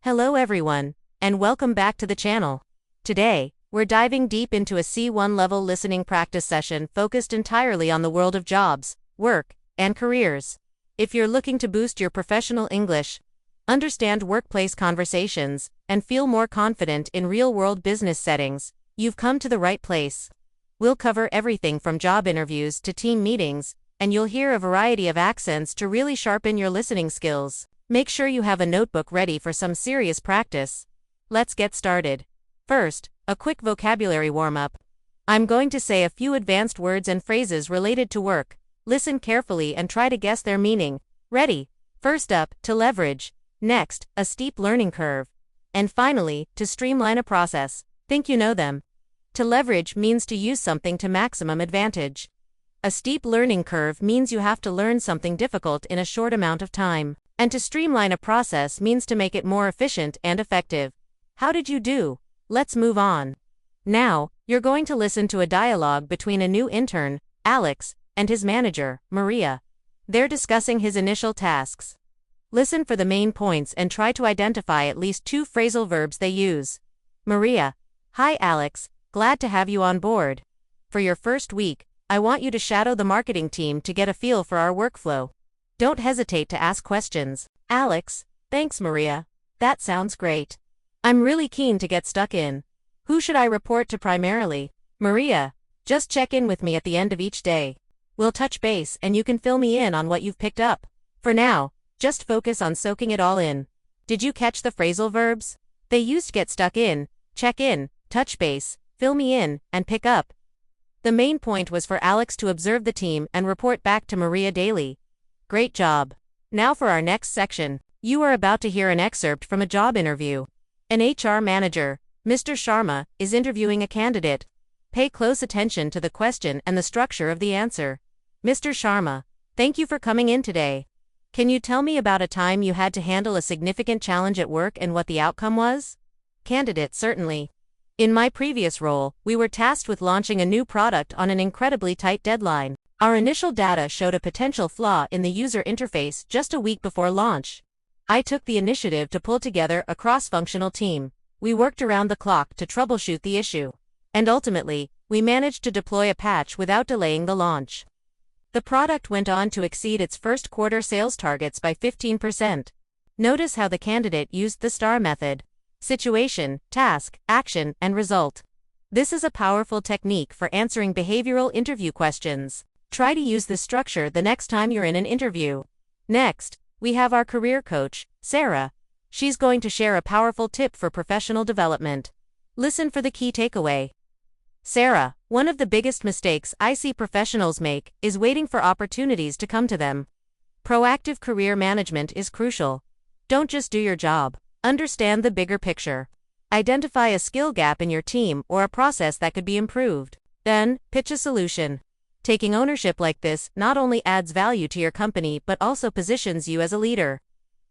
Hello everyone, and welcome back to the channel. Today, we're diving deep into a C1 level listening practice session focused entirely on the world of jobs, work, and careers. If you're looking to boost your professional English, understand workplace conversations, and feel more confident in real-world business settings, you've come to the right place. We'll cover everything from job interviews to team meetings, and you'll hear a variety of accents to really sharpen your listening skills. Make sure you have a notebook ready for some serious practice. Let's get started. First, a quick vocabulary warm-up. I'm going to say a few advanced words and phrases related to work. Listen carefully and try to guess their meaning. Ready? First up, to leverage. Next, a steep learning curve. And finally, to streamline a process. Think you know them. To leverage means to use something to maximum advantage. A steep learning curve means you have to learn something difficult in a short amount of time. And to streamline a process means to make it more efficient and effective. How did you do? Let's move on. Now, you're going to listen to a dialogue between a new intern, Alex, and his manager, Maria. They're discussing his initial tasks. Listen for the main points and try to identify at least 2 phrasal verbs they use. Maria: Hi Alex, glad to have you on board. For your first week, I want you to shadow the marketing team to get a feel for our workflow. Don't hesitate to ask questions. Alex: Thanks Maria. That sounds great. I'm really keen to get stuck in. Who should I report to primarily? Maria: Just check in with me at the end of each day. We'll touch base and you can fill me in on what you've picked up. For now, just focus on soaking it all in. Did you catch the phrasal verbs? They used get stuck in, check in, touch base, fill me in, and pick up. The main point was for Alex to observe the team and report back to Maria daily. Great job. Now for our next section. You are about to hear an excerpt from a job interview. An HR manager, Mr. Sharma, is interviewing a candidate. Pay close attention to the question and the structure of the answer. Mr. Sharma: Thank you for coming in today. Can you tell me about a time you had to handle a significant challenge at work and what the outcome was? Candidate: Certainly. In my previous role, we were tasked with launching a new product on an incredibly tight deadline. Our initial data showed a potential flaw in the user interface just a week before launch. I took the initiative to pull together a cross-functional team. We worked around the clock to troubleshoot the issue. And ultimately, we managed to deploy a patch without delaying the launch. The product went on to exceed its first quarter sales targets by 15%. Notice how the candidate used the STAR method: situation, task, action, and result. This is a powerful technique for answering behavioral interview questions. Try to use this structure the next time you're in an interview. Next, we have our career coach, Sarah. She's going to share a powerful tip for professional development. Listen for the key takeaway. Sarah: One of the biggest mistakes I see professionals make is waiting for opportunities to come to them. Proactive career management is crucial. Don't just do your job. Understand the bigger picture. Identify a skill gap in your team or a process that could be improved. Then, pitch a solution. Taking ownership like this not only adds value to your company but also positions you as a leader.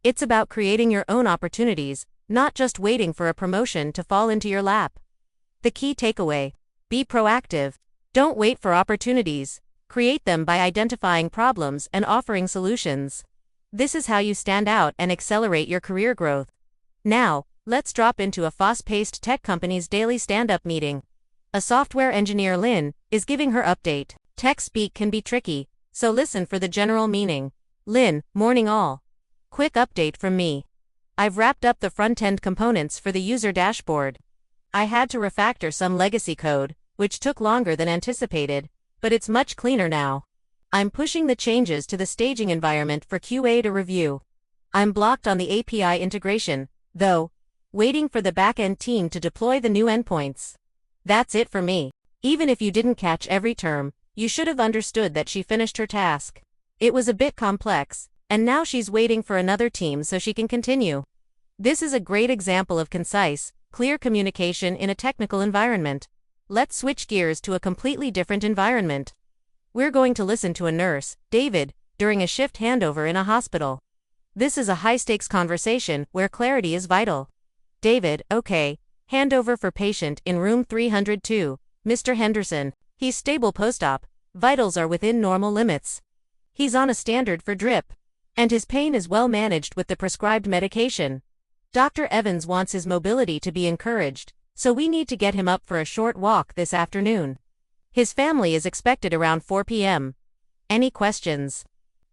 It's about creating your own opportunities, not just waiting for a promotion to fall into your lap. The key takeaway: be proactive. Don't wait for opportunities. Create them by identifying problems and offering solutions. This is how you stand out and accelerate your career growth. Now, let's drop into a fast-paced tech company's daily stand-up meeting. A software engineer, Lynn, is giving her update. Tech speak can be tricky, so listen for the general meaning. Lynn: Morning all. Quick update from me. I've wrapped up the front-end components for the user dashboard. I had to refactor some legacy code, which took longer than anticipated, but it's much cleaner now. I'm pushing the changes to the staging environment for QA to review. I'm blocked on the API integration, though, waiting for the back-end team to deploy the new endpoints. That's it for me. Even if you didn't catch every term, you should have understood that she finished her task. It was a bit complex, and now she's waiting for another team so she can continue. This is a great example of concise, clear communication in a technical environment. Let's switch gears to a completely different environment. We're going to listen to a nurse, David, during a shift handover in a hospital. This is a high-stakes conversation where clarity is vital. David: Okay, handover for patient in room 302, Mr. Henderson. He's stable post-op, vitals are within normal limits. He's on a standard for drip. And his pain is well managed with the prescribed medication. Dr. Evans wants his mobility to be encouraged, so we need to get him up for a short walk this afternoon. His family is expected around 4 p.m. Any questions?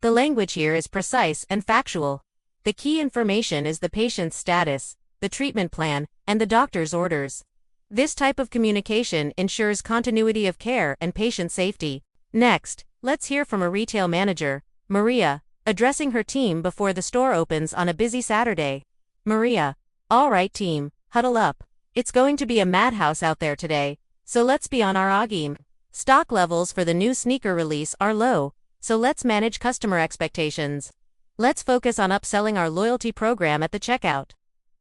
The language here is precise and factual. The key information is the patient's status, the treatment plan, and the doctor's orders. This type of communication ensures continuity of care and patient safety. Next, let's hear from a retail manager, Maria, addressing her team before the store opens on a busy Saturday. Maria: all right team, huddle up. It's going to be a madhouse out there today, so let's be on our game. Stock levels for the new sneaker release are low, so let's manage customer expectations. Let's focus on upselling our loyalty program at the checkout.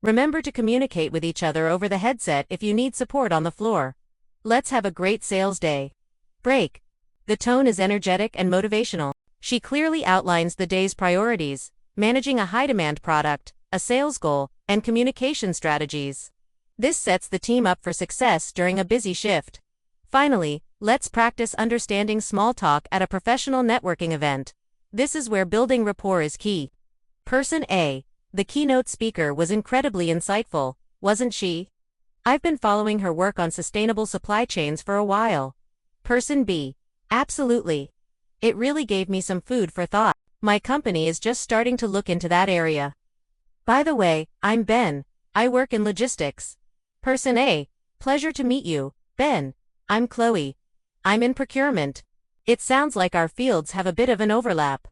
Remember to communicate with each other over the headset if you need support on the floor. Let's have a great sales day. Break. The tone is energetic and motivational. She clearly outlines the day's priorities, managing a high-demand product, a sales goal, and communication strategies. This sets the team up for success during a busy shift. Finally, let's practice understanding small talk at a professional networking event. This is where building rapport is key. Person A: the keynote speaker was incredibly insightful, wasn't she? I've been following her work on sustainable supply chains for a while. Person B: absolutely. It really gave me some food for thought. My company is just starting to look into that area. By the way, I'm Ben. I work in logistics. Person A: pleasure to meet you, Ben. I'm Chloe. I'm in procurement. It sounds like our fields have a bit of an overlap.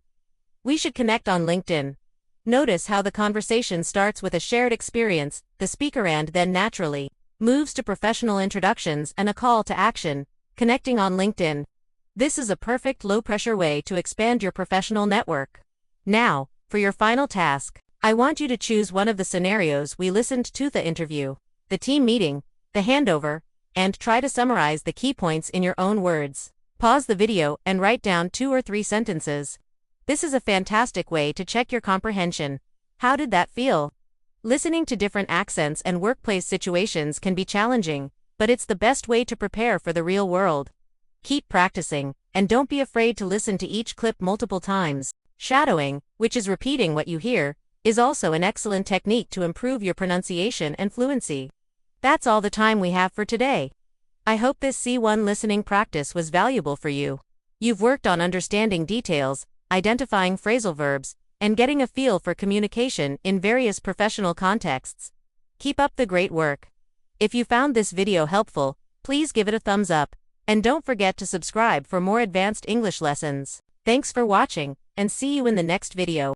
We should connect on LinkedIn. Notice how the conversation starts with a shared experience, the speaker, and then naturally moves to professional introductions and a call to action, connecting on LinkedIn. This is a perfect low-pressure way to expand your professional network. Now, for your final task, I want you to choose one of the scenarios we listened to: the interview, the team meeting, the handover, and try to summarize the key points in your own words. Pause the video and write down 2 or 3 sentences. This is a fantastic way to check your comprehension. How did that feel? Listening to different accents and workplace situations can be challenging, but it's the best way to prepare for the real world. Keep practicing, and don't be afraid to listen to each clip multiple times. Shadowing, which is repeating what you hear, is also an excellent technique to improve your pronunciation and fluency. That's all the time we have for today. I hope this C1 listening practice was valuable for you. You've worked on understanding details, identifying phrasal verbs, and getting a feel for communication in various professional contexts. Keep up the great work. If you found this video helpful, please give it a thumbs up, and don't forget to subscribe for more advanced English lessons. Thanks for watching, and see you in the next video.